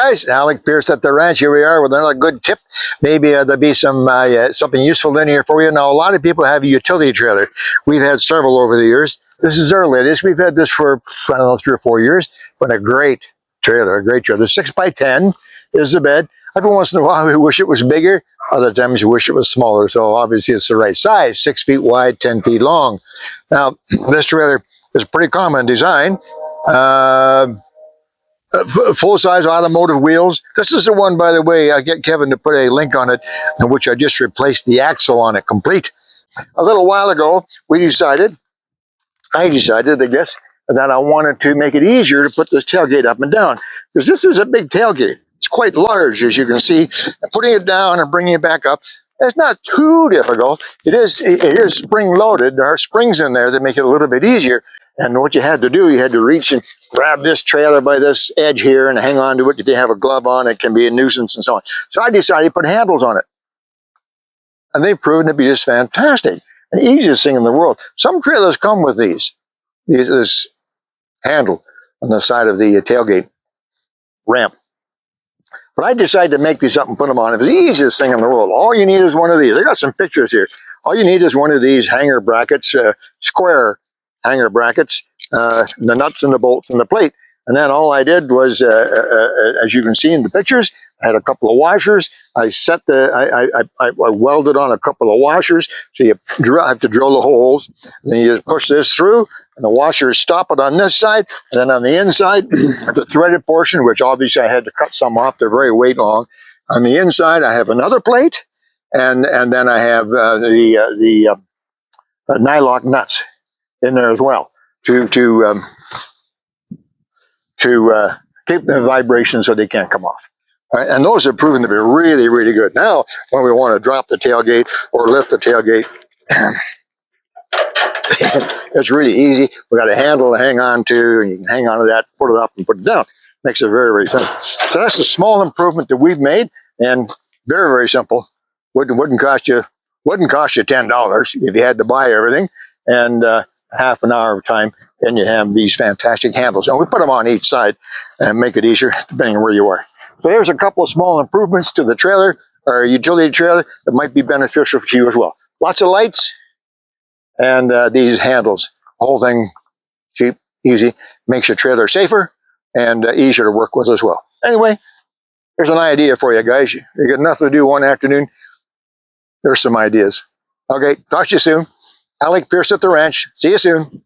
guys, ALEC Peirce at the ranch. Here we are with another good tip. Maybe there'll be some something useful in here for you. Now, a lot of people have a utility trailer. We've had several over the years. This is our latest. We've had this for, I don't know, 3 or 4 years, but a great trailer, a great trailer. 6x10 is the bed. Every once in a while, we wish it was bigger. Other times, we wish it was smaller. So obviously, it's the right size, 6 feet wide, 10 feet long. Now, this trailer is pretty common design. Full-size automotive wheels. This is the one, by the way, I get Kevin to put a link on it, in which I just replaced the axle on it complete. A little while ago, I decided, I guess, that I wanted to make it easier to put this tailgate up and down, because this is a big tailgate. It's quite large, as you can see. And putting it down and bringing it back up, it's not too difficult. It is spring-loaded. There are springs in there that make it a little bit easier. And what you had to do, you had to reach and grab this trailer by this edge here and hang on to it. If you have a glove on, it can be a nuisance and so on. So I decided to put handles on it. And they've proven to be just fantastic. The easiest thing in the world. Some trailers come with this handle on the side of the tailgate ramp. But I decided to make these up and put them on. It was the easiest thing in the world. All you need is one of these. I got some pictures here. All you need is one of these hanger brackets, square hanger brackets, the nuts and the bolts and the plate. And then all I did was, as you can see in the pictures, I had a couple of washers. I welded on a couple of washers. So you have to drill the holes. Then you just push this through, and the washers stop it on this side. And then on the inside, the threaded portion, which obviously I had to cut some off. They're very weight long. On the inside, I have another plate, and then I have the nylock nuts in there as well to keep the vibration so they can't come off. Right? And those have proven to be really, really good. Now, when we want to drop the tailgate or lift the tailgate, it's really easy. We got a handle to hang on to, and you can hang on to that, put it up, and put it down. Makes it very, very simple. So that's a small improvement that we've made, and very, very simple. Wouldn't cost you $10 if you had to buy everything, and half an hour of time, and you have these fantastic handles. And we put them on each side and make it easier depending on where you are. So there's a couple of small improvements to the trailer, or utility trailer, that might be beneficial for you as well. Lots of lights and these handles. The whole thing, cheap, easy, makes your trailer safer and easier to work with as well. Anyway, here's an idea for you guys. You got nothing to do one afternoon. There's some ideas. Okay, talk to you soon. ALEC Peirce at the ranch. See you soon.